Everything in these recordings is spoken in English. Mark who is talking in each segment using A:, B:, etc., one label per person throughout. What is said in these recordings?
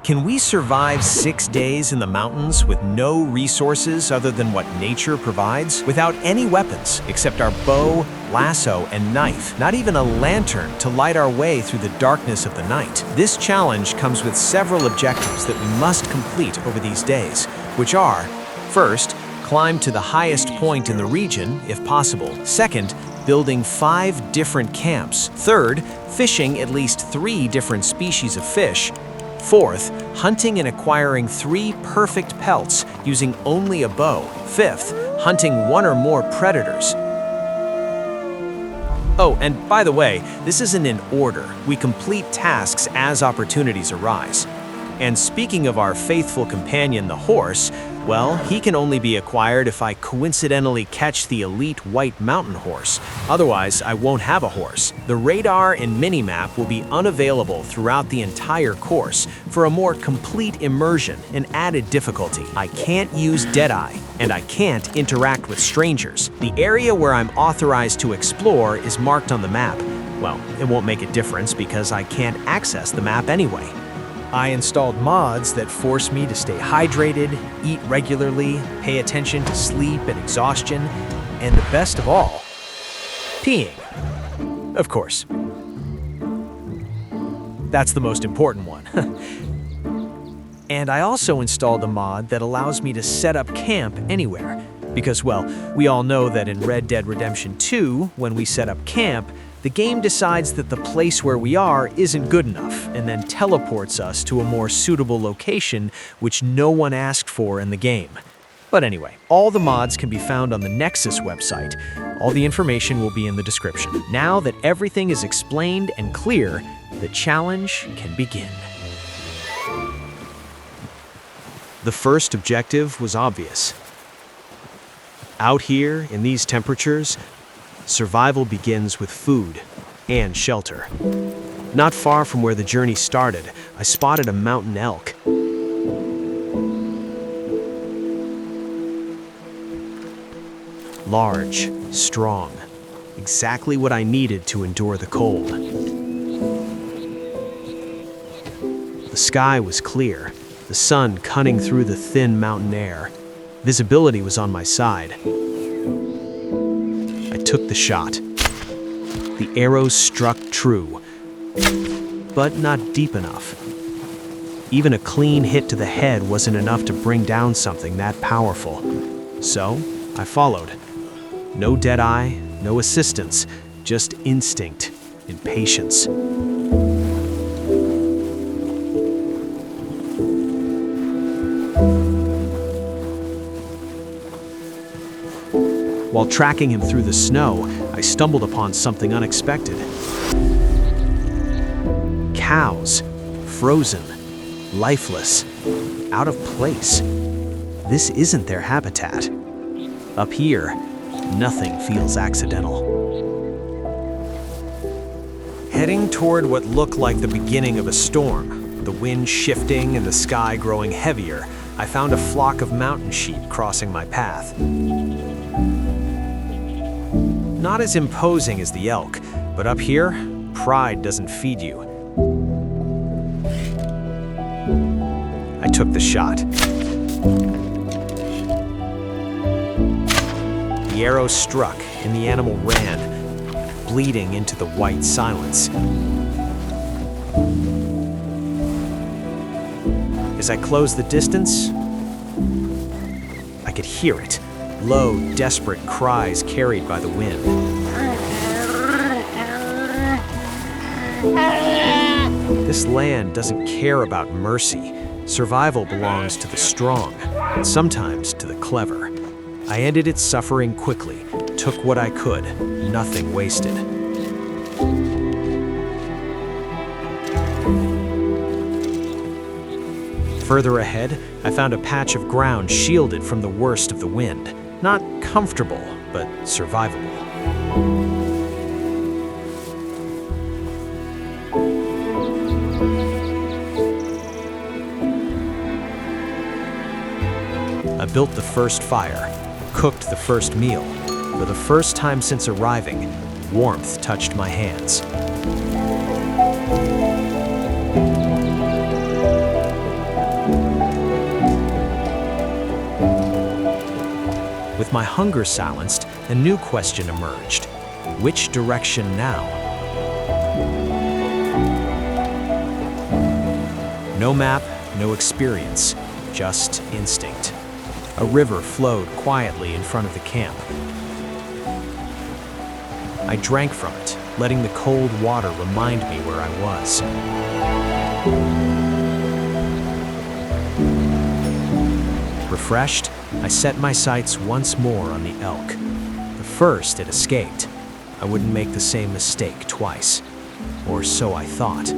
A: Can we survive 6 days in the mountains with no resources other than what nature provides? Without any weapons except our bow, lasso, and knife, not even a lantern to light our way through the darkness of the night. This challenge comes with several objectives that we must complete over these days, which are, first, climb to the highest point in the region, if possible. Second, building 5 different camps. Third, fishing at least 3 different species of fish. Fourth, hunting and acquiring 3 perfect pelts using only a bow. Fifth, hunting 1 or more predators. Oh, and by the way, this isn't in order. We complete tasks as opportunities arise. And speaking of our faithful companion, the horse, well, he can only be acquired if I coincidentally catch the elite white mountain horse. Otherwise, I won't have a horse. The radar and minimap will be unavailable throughout the entire course for a more complete immersion and added difficulty. I can't use Deadeye, and I can't interact with strangers. The area where I'm authorized to explore is marked on the map. Well, it won't make a difference because I can't access the map anyway. I installed mods that force me to stay hydrated, eat regularly, pay attention to sleep and exhaustion, and the best of all, peeing. Of course. That's the most important one. And I also installed a mod that allows me to set up camp anywhere. Because, well, we all know that in Red Dead Redemption 2, when we set up camp, the game decides that the place where we are isn't good enough and then teleports us to a more suitable location which no one asked for in the game. But anyway, all the mods can be found on the Nexus website. All the information will be in the description. Now that everything is explained and clear, the challenge can begin. The first objective was obvious. Out here, in these temperatures, survival begins with food and shelter. Not far from where the journey started, I spotted a mountain elk. Large, strong, exactly what I needed to endure the cold. The sky was clear, the sun cutting through the thin mountain air. Visibility was on my side. I took the shot. The arrow struck true, but not deep enough. Even a clean hit to the head wasn't enough to bring down something that powerful. So, I followed. No Deadeye, no assistance, just instinct and patience. While tracking him through the snow, I stumbled upon something unexpected. Cows, frozen, lifeless, out of place. This isn't their habitat. Up here, nothing feels accidental. Heading toward what looked like the beginning of a storm, the wind shifting and the sky growing heavier, I found a flock of mountain sheep crossing my path. Not as imposing as the elk, but up here, pride doesn't feed you. I took the shot. The arrow struck and the animal ran, bleeding into the white silence. As I closed the distance, I could hear it. Low, desperate cries carried by the wind. This land doesn't care about mercy. Survival belongs to the strong, and sometimes to the clever. I ended its suffering quickly, took what I could, nothing wasted. Further ahead, I found a patch of ground shielded from the worst of the wind. Not comfortable, but survivable. I built the first fire, cooked the first meal. For the first time since arriving, warmth touched my hands. With my hunger silenced, a new question emerged. Which direction now? No map, no experience, just instinct. A river flowed quietly in front of the camp. I drank from it, letting the cold water remind me where I was. Refreshed, I set my sights once more on the elk. The first it escaped. I wouldn't make the same mistake twice. Or so I thought.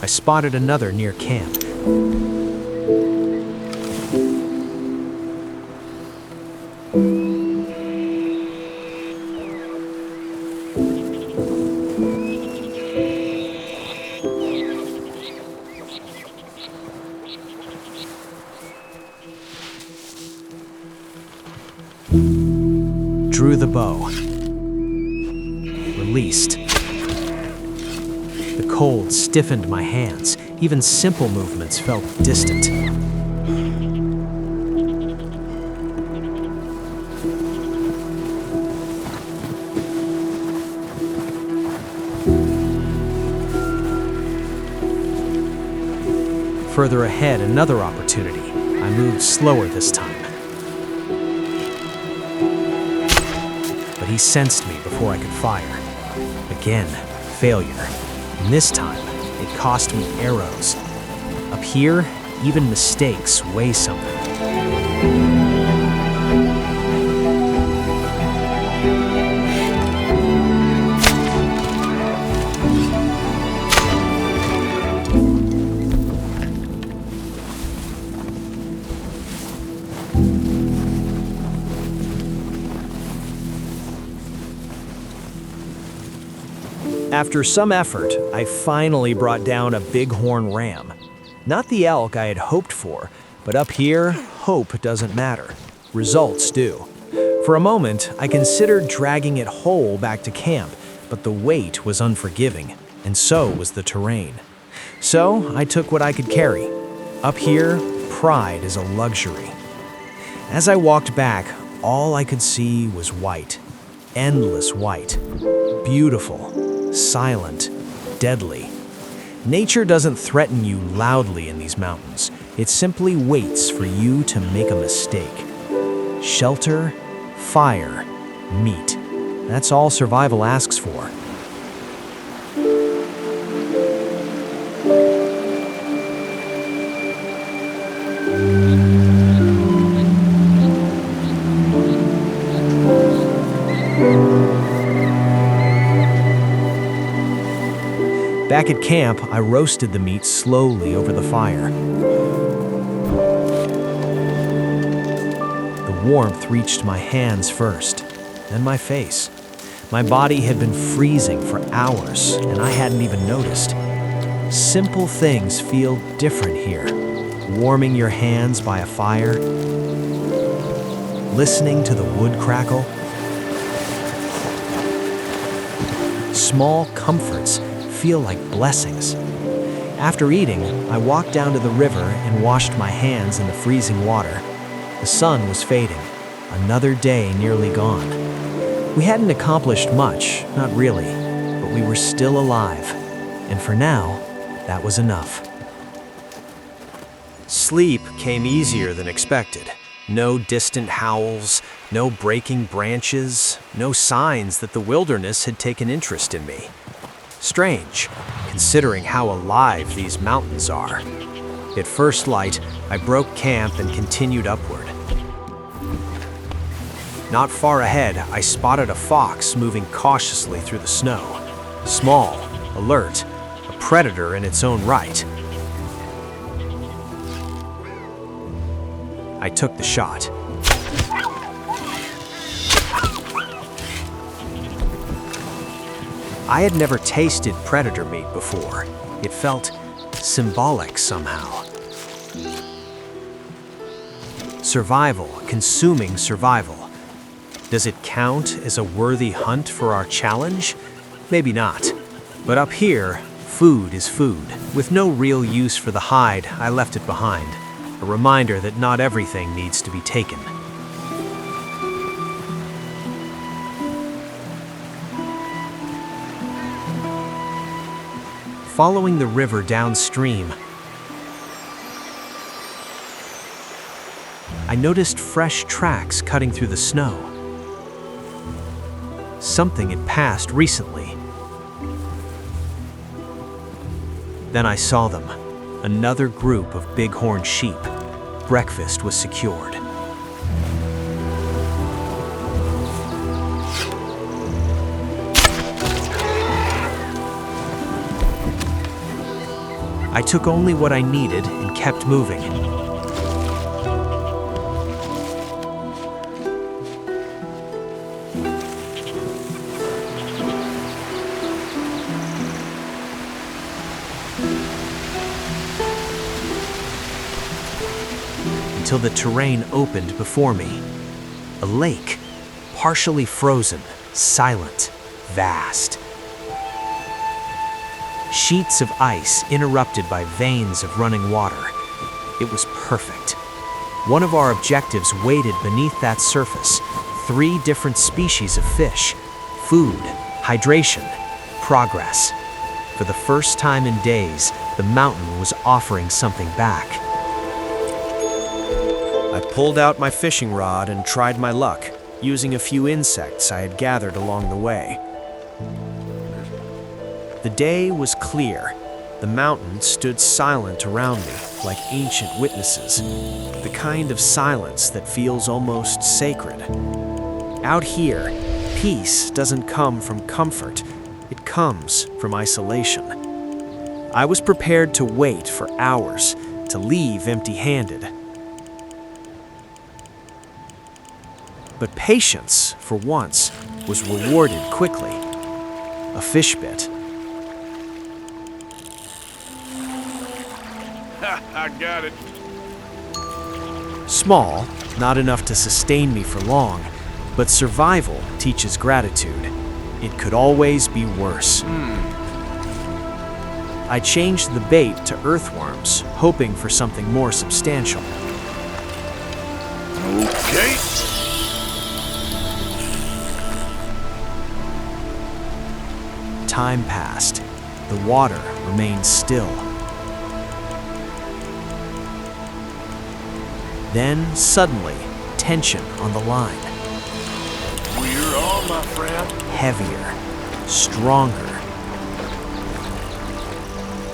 A: I spotted another near camp. Drew the bow. Released. The cold stiffened my hands. Even simple movements felt distant. Further ahead, another opportunity. I moved slower this time. But he sensed me before I could fire. Again, failure. And this time, it cost me arrows. Up here, even mistakes weigh something. After some effort, I finally brought down a bighorn ram. Not the elk I had hoped for, but up here, hope doesn't matter. Results do. For a moment, I considered dragging it whole back to camp, but the weight was unforgiving, and so was the terrain. So I took what I could carry. Up here, pride is a luxury. As I walked back, all I could see was white. Endless white. Beautiful. Silent, deadly. Nature doesn't threaten you loudly in these mountains. It simply waits for you to make a mistake. Shelter, fire, meat. That's all survival asks for. Back at camp, I roasted the meat slowly over the fire. The warmth reached my hands first, then my face. My body had been freezing for hours, and I hadn't even noticed. Simple things feel different here. Warming your hands by a fire, listening to the wood crackle. Small comforts feel like blessings. After eating, I walked down to the river and washed my hands in the freezing water. The sun was fading, another day nearly gone. We hadn't accomplished much, not really, but we were still alive. And for now, that was enough. Sleep came easier than expected. No distant howls, no breaking branches, no signs that the wilderness had taken interest in me. Strange, considering how alive these mountains are. At first light, I broke camp and continued upward. Not far ahead, I spotted a fox moving cautiously through the snow. Small, alert, a predator in its own right. I took the shot. I had never tasted predator meat before. It felt symbolic somehow. Survival, consuming survival. Does it count as a worthy hunt for our challenge? Maybe not. But up here, food is food. With no real use for the hide, I left it behind. a reminder that not everything needs to be taken. Following the river downstream, I noticed fresh tracks cutting through the snow. Something had passed recently. Then I saw them, another group of bighorn sheep. Breakfast was secured. I took only what I needed and kept moving. Until the terrain opened before me. A lake, partially frozen, silent, vast. Sheets of ice interrupted by veins of running water. It was perfect. One of our objectives waited beneath that surface. 3 different species of fish. Food, hydration, progress. For the first time in days, the mountain was offering something back. I pulled out my fishing rod and tried my luck, using a few insects I had gathered along the way. The day was clear. The mountain stood silent around me, like ancient witnesses, the kind of silence that feels almost sacred. Out here, peace doesn't come from comfort, it comes from isolation. I was prepared to wait for hours, to leave empty-handed. But patience, for once, was rewarded quickly. A fish bit.
B: I got it.
A: Small, not enough to sustain me for long, but survival teaches gratitude. It could always be worse. I changed the bait to earthworms, hoping for something more substantial.
B: Okay.
A: Time passed. The water remained still. Then, suddenly, tension on the line.
B: We're on, my friend.
A: Heavier, stronger.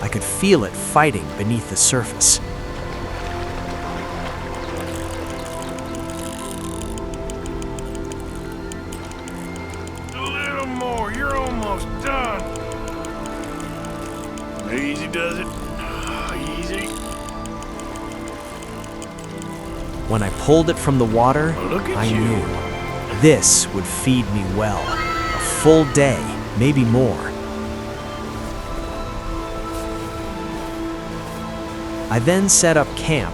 A: I could feel it fighting beneath the surface.
B: A little more. You're almost done. Easy does it. Easy.
A: When I pulled it from the water,
B: Look at
A: I
B: you.
A: knew this would feed me well. A full day, maybe more. I then set up camp,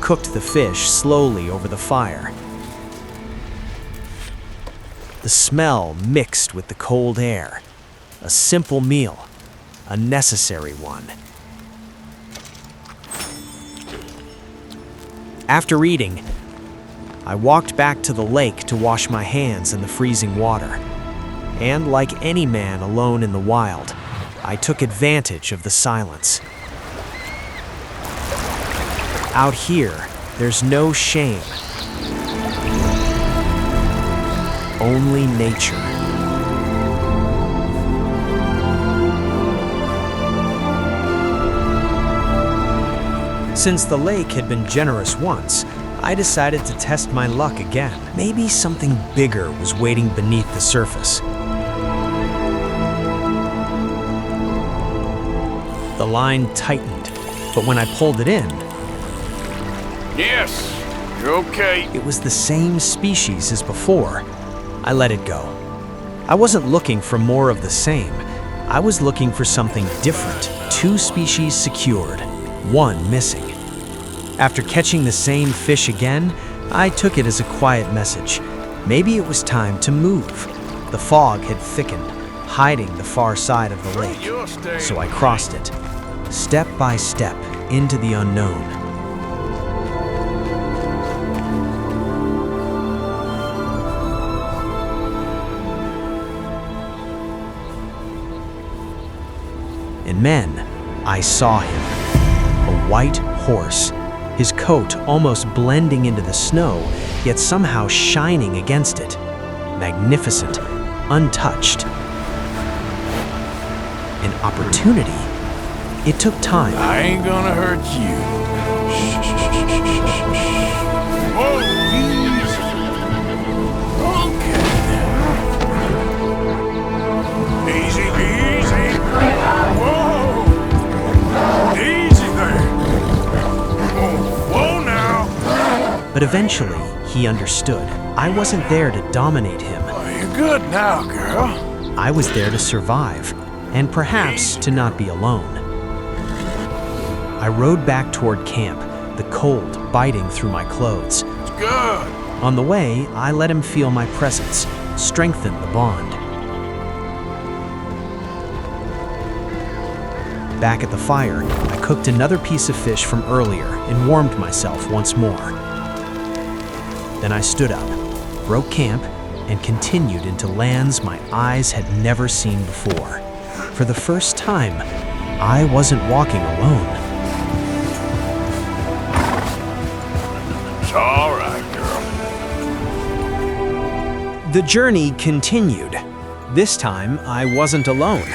A: cooked the fish slowly over the fire. The smell mixed with the cold air. A simple meal, a necessary one. After eating, I walked back to the lake to wash my hands in the freezing water. And like any man alone in the wild, I took advantage of the silence. Out here, there's no shame. Only nature. Since the lake had been generous once, I decided to test my luck again. Maybe something bigger was waiting beneath the surface. The line tightened, but when I pulled it in,
B: Yes, you're okay.
A: it was the same species as before. I let it go. I wasn't looking for more of the same. I was looking for something different. 2 species secured, 1 missing. After catching the same fish again, I took it as a quiet message. Maybe it was time to move. The fog had thickened, hiding the far side of the lake, so I crossed it, step by step, into the unknown. And then, I saw him. A white horse, his coat almost blending into the snow, yet somehow shining against it. Magnificent, untouched. An opportunity. It took time.
B: I ain't gonna hurt you. Whoa, easy. Okay. Easy, easy. Whoa. Easy there. Whoa now.
A: But eventually, he understood. I wasn't there to dominate him.
B: Oh, you're good now, girl.
A: I was there to survive, and perhaps to not be alone. I rode back toward camp, the cold biting through my clothes.
B: It's good.
A: On the way, I let him feel my presence, strengthen the bond. Back at the fire, I cooked another piece of fish from earlier and warmed myself once more. Then I stood up, broke camp, and continued into lands my eyes had never seen before. For the first time, I wasn't walking alone.
B: It's all right, girl.
A: The journey continued. This time, I wasn't alone.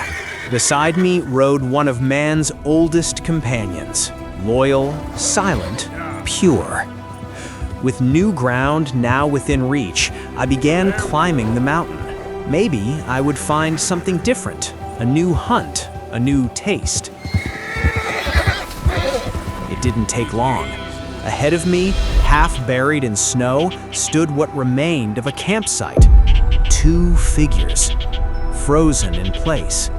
A: Beside me rode one of man's oldest companions, loyal, silent, pure. With new ground now within reach, I began climbing the mountain. Maybe I would find something different, a new hunt, a new taste. It didn't take long. Ahead of me, half buried in snow, stood what remained of a campsite. Two figures, frozen in place.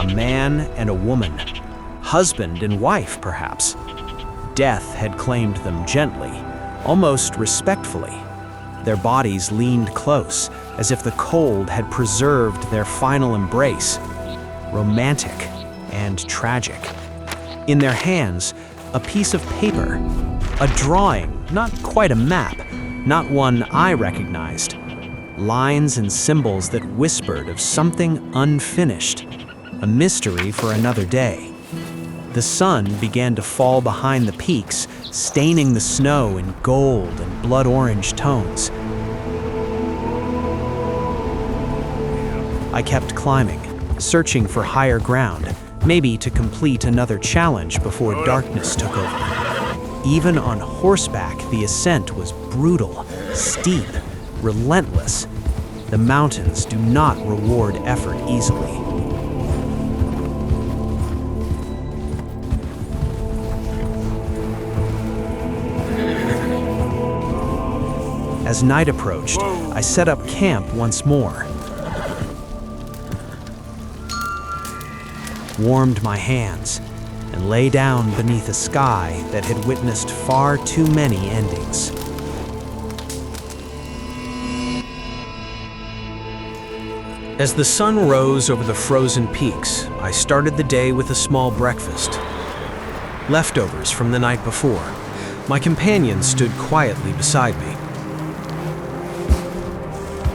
A: A man and a woman, husband and wife, perhaps. Death had claimed them gently, almost respectfully. Their bodies leaned close, as if the cold had preserved their final embrace. Romantic and tragic. In their hands, a piece of paper, a drawing, not quite a map, not one I recognized. Lines and symbols that whispered of something unfinished, a mystery for another day. The sun began to fall behind the peaks, staining the snow in gold and blood orange tones. I kept climbing, searching for higher ground, maybe to complete another challenge before darkness took over. Even on horseback, the ascent was brutal, steep, relentless. The mountains do not reward effort easily. As night approached, I set up camp once more. Warmed my hands and lay down beneath a sky that had witnessed far too many endings. As the sun rose over the frozen peaks, I started the day with a small breakfast. Leftovers from the night before. My companion stood quietly beside me.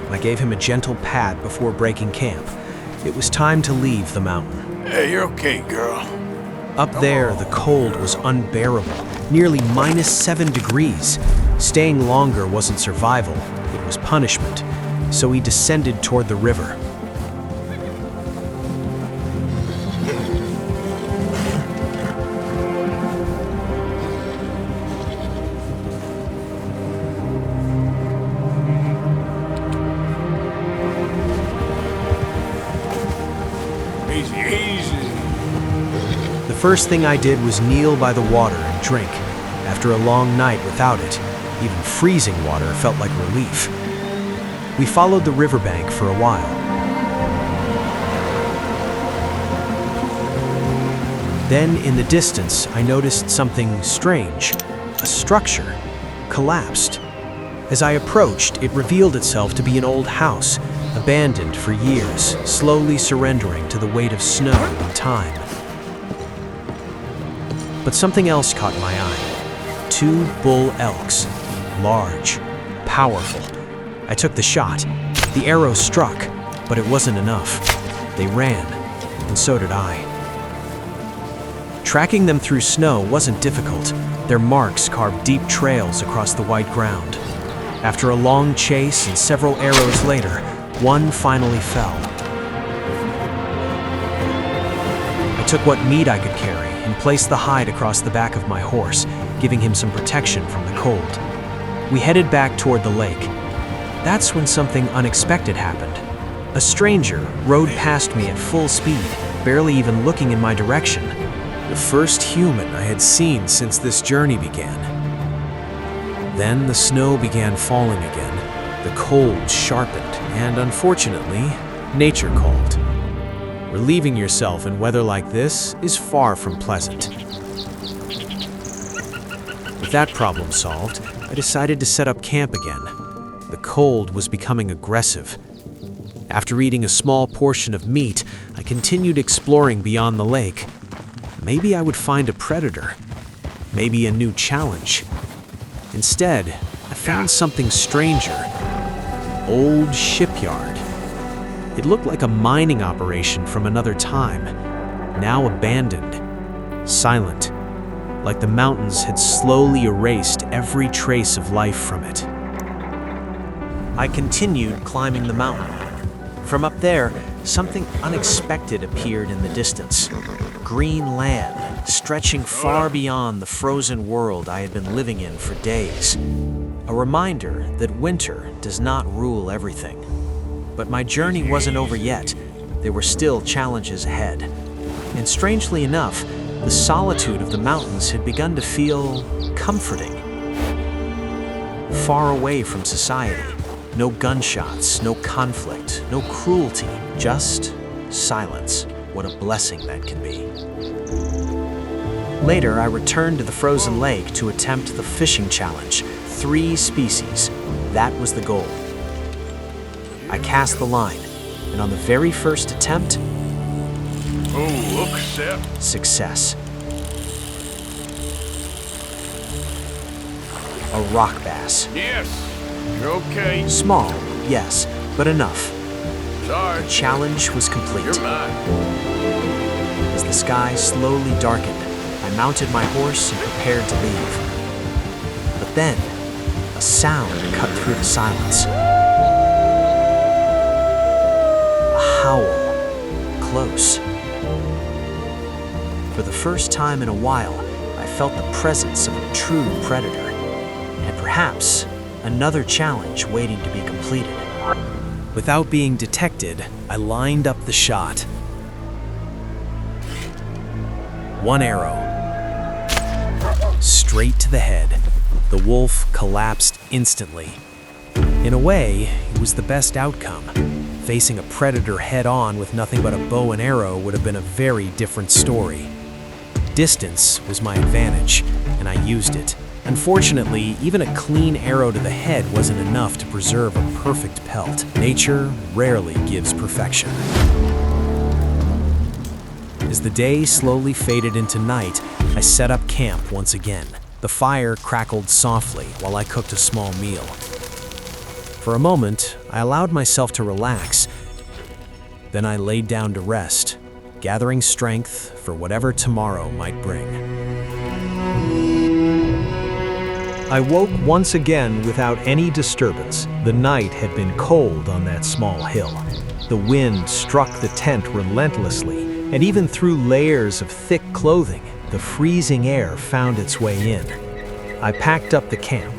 A: I gave him a gentle pat before breaking camp. It was time to leave the mountain.
B: Hey, you're okay, girl.
A: Up there, the cold was unbearable, nearly -7 degrees. Staying longer wasn't survival, it was punishment. So we descended toward the river.
B: Easy, easy.
A: The first thing I did was kneel by the water and drink. After a long night without it, even freezing water felt like relief. We followed the riverbank for a while. Then, in the distance, I noticed something strange. A structure collapsed. As I approached, it revealed itself to be an old house, abandoned for years, slowly surrendering to the weight of snow and time. But something else caught my eye. 2 bull elks, large, powerful. I took the shot. The arrow struck, but it wasn't enough. They ran, and so did I. Tracking them through snow wasn't difficult. Their marks carved deep trails across the white ground. After a long chase and several arrows later, one finally fell. I took what meat I could carry and placed the hide across the back of my horse, giving him some protection from the cold. We headed back toward the lake. That's when something unexpected happened. A stranger rode past me at full speed, barely even looking in my direction. The first human I had seen since this journey began. Then the snow began falling again, the cold sharpened, and unfortunately, nature called. Relieving yourself in weather like this is far from pleasant. With that problem solved, I decided to set up camp again. The cold was becoming aggressive. After eating a small portion of meat, I continued exploring beyond the lake. Maybe I would find a predator. Maybe a new challenge. Instead, I found something stranger. An old shipyard. It looked like a mining operation from another time, now abandoned, silent, like the mountains had slowly erased every trace of life from it. I continued climbing the mountain. From up there, something unexpected appeared in the distance. Green land, stretching far beyond the frozen world I had been living in for days. A reminder that winter does not rule everything. But my journey wasn't over yet. There were still challenges ahead. And strangely enough, the solitude of the mountains had begun to feel comforting. Far away from society. No gunshots, no conflict, no cruelty, just silence. What a blessing that can be. Later, I returned to the frozen lake to attempt the fishing challenge. 3 species. That was the goal. I cast the line, and on the very first attempt, success. A rock bass.
B: Yes, you're okay.
A: Small, yes, but enough.
B: Sorry.
A: The challenge was complete.
B: You're mine.
A: As the sky slowly darkened, I mounted my horse and prepared to leave. But then, a sound cut through the silence. A howl, close. For the first time in a while, I felt the presence of a true predator, and perhaps another challenge waiting to be completed. Without being detected, I lined up the shot. One arrow. Straight to the head. The wolf collapsed instantly. In a way, it was the best outcome. Facing a predator head-on with nothing but a bow and arrow would have been a very different story. Distance was my advantage, and I used it. Unfortunately, even a clean arrow to the head wasn't enough to preserve a perfect pelt. Nature rarely gives perfection. As the day slowly faded into night, I set up camp once again. The fire crackled softly while I cooked a small meal. For a moment, I allowed myself to relax. Then I laid down to rest, gathering strength for whatever tomorrow might bring. I woke once again without any disturbance. The night had been cold on that small hill. The wind struck the tent relentlessly, and even through layers of thick clothing, the freezing air found its way in. I packed up the camp.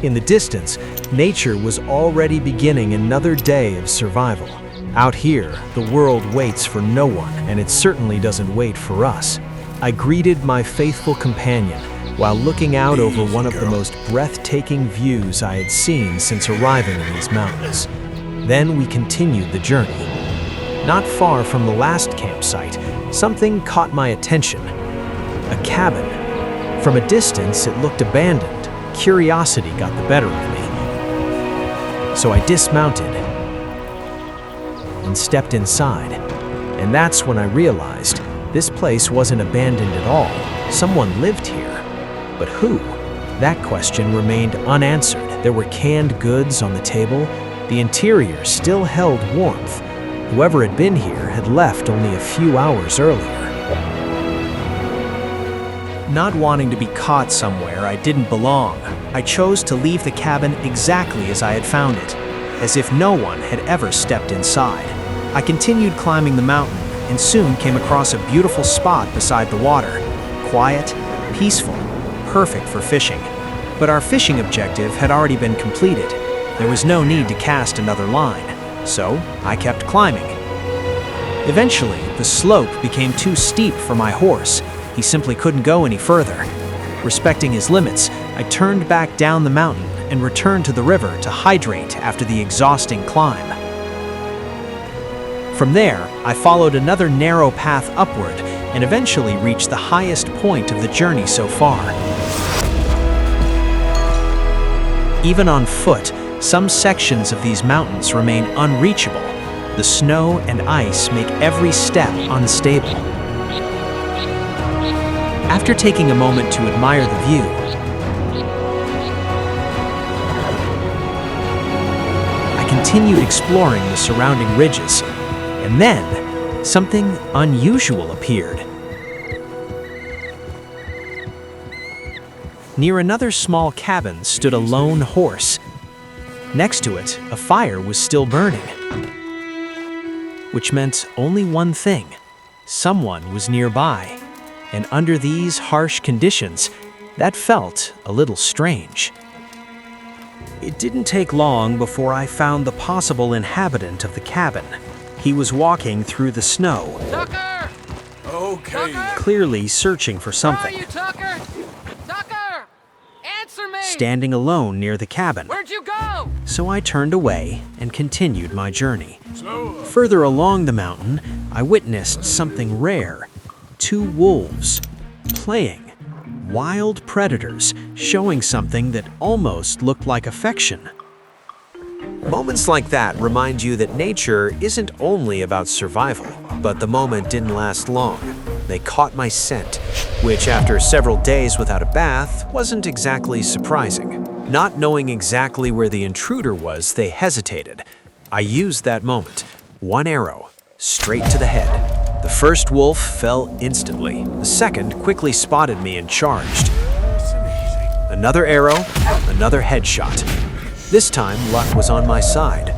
A: In the distance, nature was already beginning another day of survival. Out here, the world waits for no one, and it certainly doesn't wait for us. I greeted my faithful companion while looking out over one of the most breathtaking views I had seen since arriving in these mountains. Then we continued the journey. Not far from the last campsite, something caught my attention. A cabin. From a distance, it looked abandoned. Curiosity got the better of me. So I dismounted and stepped inside. And that's when I realized this place wasn't abandoned at all. Someone lived here. But who? That question remained unanswered. There were canned goods on the table. The interior still held warmth. Whoever had been here had left only a few hours earlier. Not wanting to be caught somewhere I didn't belong, I chose to leave the cabin exactly as I had found it, as if no one had ever stepped inside. I continued climbing the mountain and soon came across a beautiful spot beside the water. Quiet, peaceful, perfect for fishing. But our fishing objective had already been completed. There was no need to cast another line, so I kept climbing. Eventually, the slope became too steep for my horse. He simply couldn't go any further. Respecting his limits, I turned back down the mountain and returned to the river to hydrate after the exhausting climb. From there, I followed another narrow path upward and eventually reached the highest point of the journey so far. Even on foot, some sections of these mountains remain unreachable. The snow and ice make every step unstable. After taking a moment to admire the view, I continued exploring the surrounding ridges, and then something unusual appeared. Near another small cabin stood a lone horse. Next to it, a fire was still burning, which meant only one thing: someone was nearby. And under these harsh conditions, that felt a little strange. It didn't take long before I found the possible inhabitant of the cabin. He was walking through the snow,
C: Tucker!
B: Okay.
C: Tucker?
A: clearly searching for
C: Where are
A: something.
C: you, Tucker? Tucker! Answer me!
A: Standing alone near the cabin.
C: Where'd you go?
A: So I turned away and continued my journey.
B: Slow up.
A: Further along the mountain, I witnessed something rare. 2 wolves playing, wild predators showing something that almost looked like affection. Moments like that remind you that nature isn't only about survival, but the moment didn't last long. They caught my scent, which after several days without a bath wasn't exactly surprising. Not knowing exactly where the intruder was, they hesitated. I used that moment. 1 arrow, straight to the head. The first wolf fell instantly. The second quickly spotted me and charged. Another arrow, another headshot. This time, luck was on my side.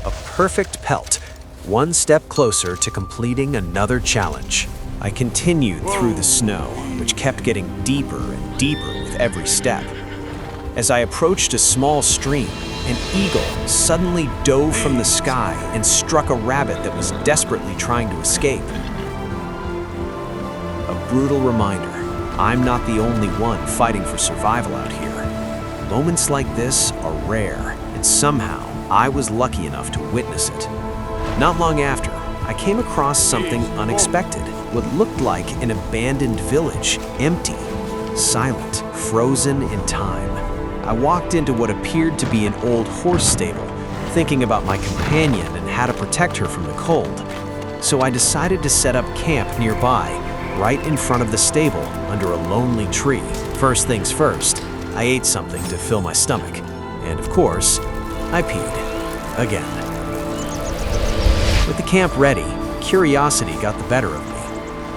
A: A perfect pelt, 1 step closer to completing another challenge. I continued through the snow, which kept getting deeper and deeper with every step. As I approached a small stream, an eagle suddenly dove from the sky and struck a rabbit that was desperately trying to escape. A brutal reminder, I'm not the only one fighting for survival out here. Moments like this are rare, and somehow I was lucky enough to witness it. Not long after, I came across something unexpected. What looked like an abandoned village, empty, silent, frozen in time. I walked into what appeared to be an old horse stable, thinking about my companion and how to protect her from the cold. So I decided to set up camp nearby, right in front of the stable, under a lonely tree. First things first, I ate something to fill my stomach, and of course, I peed. Again. With the camp ready, curiosity got the better of me.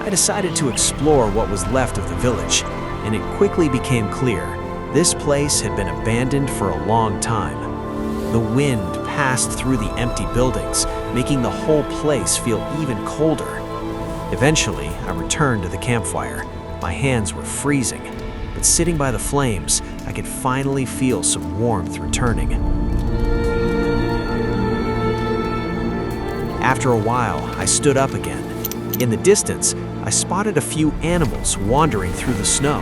A: I decided to explore what was left of the village, and it quickly became clear this place had been abandoned for a long time. The wind passed through the empty buildings, making the whole place feel even colder. Eventually, I returned to the campfire. My hands were freezing, but sitting by the flames, I could finally feel some warmth returning. After a while, I stood up again. In the distance, I spotted a few animals wandering through the snow.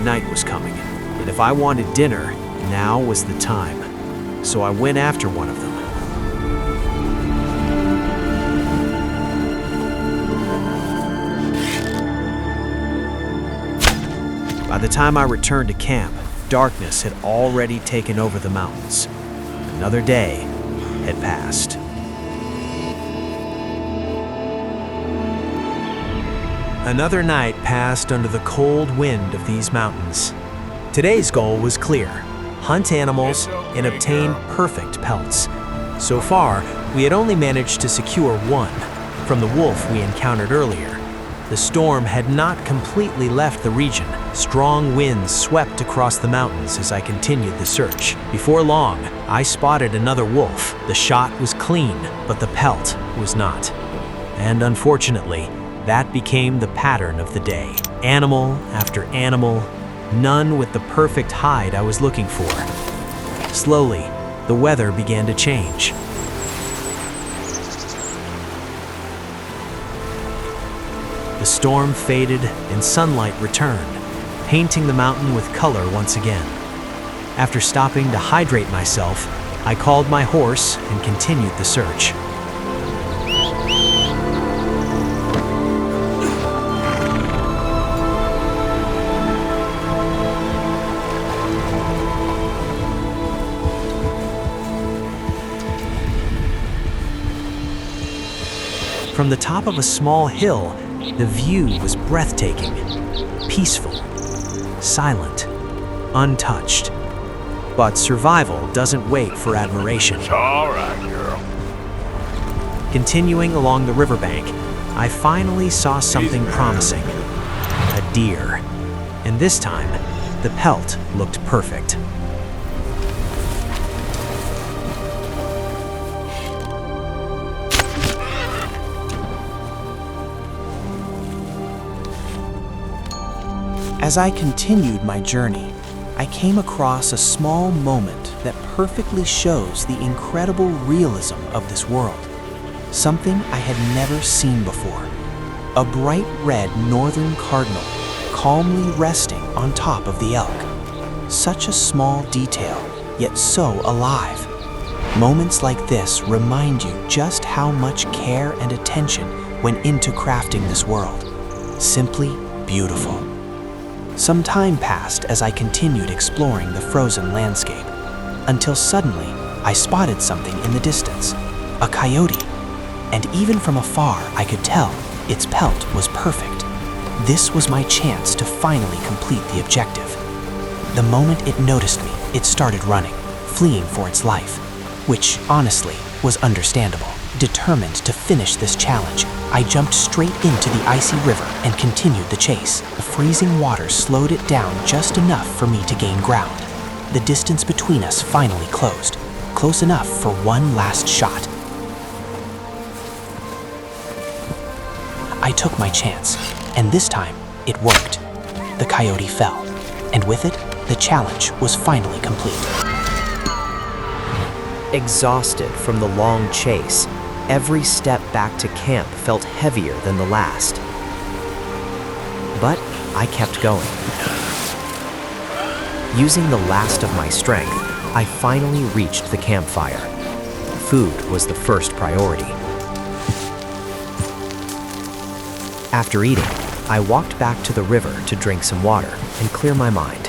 A: Night was coming, and if I wanted dinner, now was the time. So I went after one of them. By the time I returned to camp, darkness had already taken over the mountains. Another day had passed. Another night passed under the cold wind of these mountains. Today's goal was clear: hunt animals and obtain perfect pelts. So far, we had only managed to secure one from the wolf we encountered earlier. The storm had not completely left the region. Strong winds swept across the mountains as I continued the search. Before long, I spotted another wolf. The shot was clean, but the pelt was not. And unfortunately, that became the pattern of the day. Animal after animal, none with the perfect hide I was looking for. Slowly, the weather began to change. The storm faded and sunlight returned, painting the mountain with color once again. After stopping to hydrate myself, I called my horse and continued the search. From the top of a small hill, the view was breathtaking, peaceful, silent, untouched. But survival doesn't wait for admiration.
B: It's all right, girl.
A: Continuing along the riverbank, I finally saw something promising. A deer. And this time, the pelt looked perfect.
D: As I continued my journey, I came across a small moment that perfectly shows the incredible realism of this world. Something I had never seen before. A bright red northern cardinal calmly resting on top of the elk. Such a small detail, yet so alive. Moments like this remind you just how much care and attention went into crafting this world. Simply beautiful. Some time passed as I continued exploring the frozen landscape, until suddenly I spotted something in the distance, a coyote, and even from afar I could tell its pelt was perfect. This was my chance to finally complete the objective. The moment it noticed me, it started running, fleeing for its life, which honestly was understandable. Determined to finish this challenge, I jumped straight into the icy river and continued the chase. The freezing water slowed it down just enough for me to gain ground. The distance between us finally closed, close enough for one last shot. I took my chance, and this time it worked. The coyote fell, and with it, the challenge was finally complete.
E: Exhausted from the long chase, every step back to camp felt heavier than the last. But I kept going. Using the last of my strength, I finally reached the campfire. Food was the first priority. After eating, I walked back to the river to drink some water and clear my mind.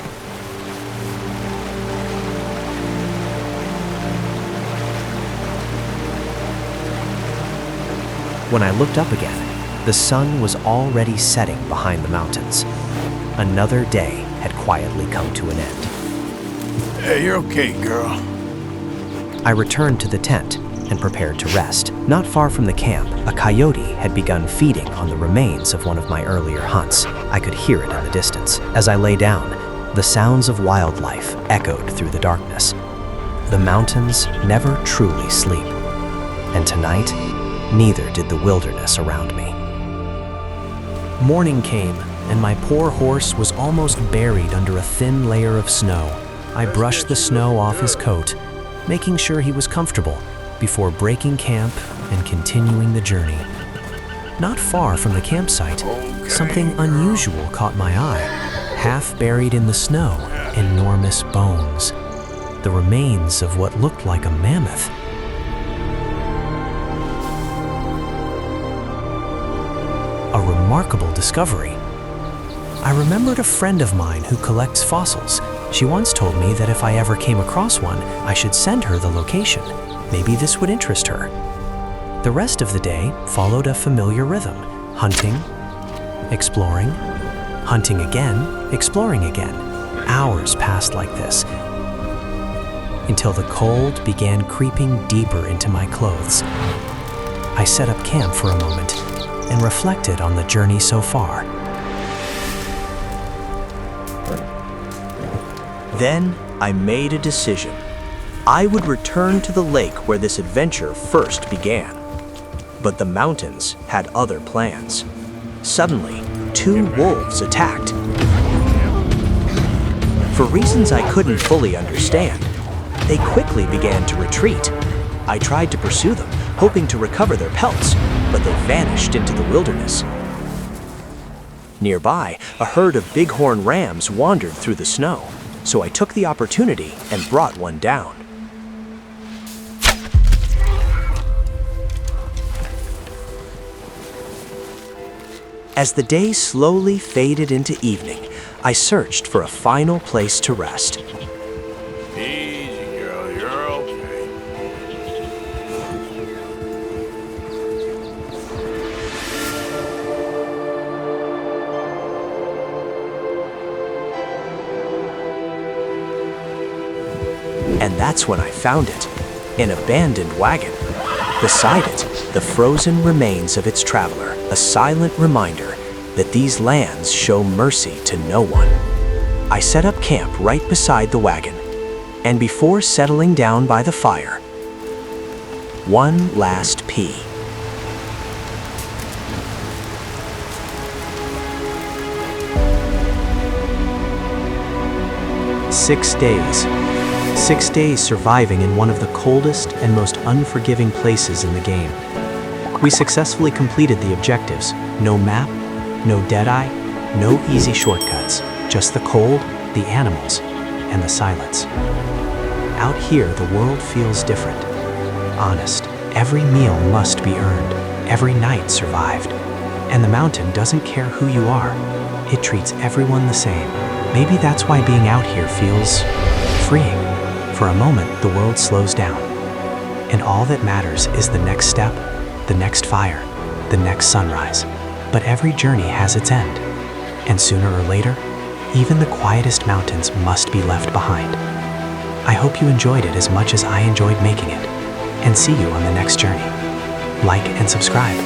E: When I looked up again, the sun was already setting behind the mountains. Another day had quietly come to an end.
B: Hey, you're okay, girl.
E: I returned to the tent and prepared to rest. Not far from the camp, a coyote had begun feeding on the remains of one of my earlier hunts. I could hear it in the distance. As I lay down, the sounds of wildlife echoed through the darkness. The mountains never truly sleep, and tonight, neither did the wilderness around me.
A: Morning came, and my poor horse was almost buried under a thin layer of snow. I brushed the snow off his coat, making sure he was comfortable, before breaking camp and continuing the journey. Not far from the campsite, something unusual caught my eye. Half buried in the snow, enormous bones. The remains of what looked like a mammoth. A remarkable discovery. I remembered a friend of mine who collects fossils. She once told me that if I ever came across one, I should send her the location. Maybe this would interest her. The rest of the day followed a familiar rhythm: hunting, exploring, hunting again, exploring again. Hours passed like this, until the cold began creeping deeper into my clothes. I set up camp for a moment,
E: and reflected on the journey so far.
D: Then I made a decision. I would return to the lake where this adventure first began. But the mountains had other plans. Suddenly, 2 wolves attacked. For reasons I couldn't fully understand, they quickly began to retreat. I tried to pursue them, hoping to recover their pelts, but they vanished into the wilderness. Nearby, a herd of bighorn rams wandered through the snow, so I took the opportunity and brought one down. As the day slowly faded into evening, I searched for a final place to rest.
B: Easy, girl, you're okay.
D: And that's when I found it, an abandoned wagon. Beside it, the frozen remains of its traveler, a silent reminder that these lands show mercy to no one. I set up camp right beside the wagon, and before settling down by the fire, one last pee. Six days surviving in one of the coldest and most unforgiving places in the game. We successfully completed the objectives. No map, no deadeye, no easy shortcuts, just the cold, the animals, and the silence. Out here, the world feels different. Honest, every meal must be earned, every night survived. And the mountain doesn't care who you are. It treats everyone the same. Maybe that's why being out here feels freeing. For a moment, the world slows down. And all that matters is the next step, the next fire, the next sunrise. But every journey has its end. And sooner or later, even the quietest mountains must be left behind. I hope you enjoyed it as much as I enjoyed making it. And see you on the next journey. Like and subscribe.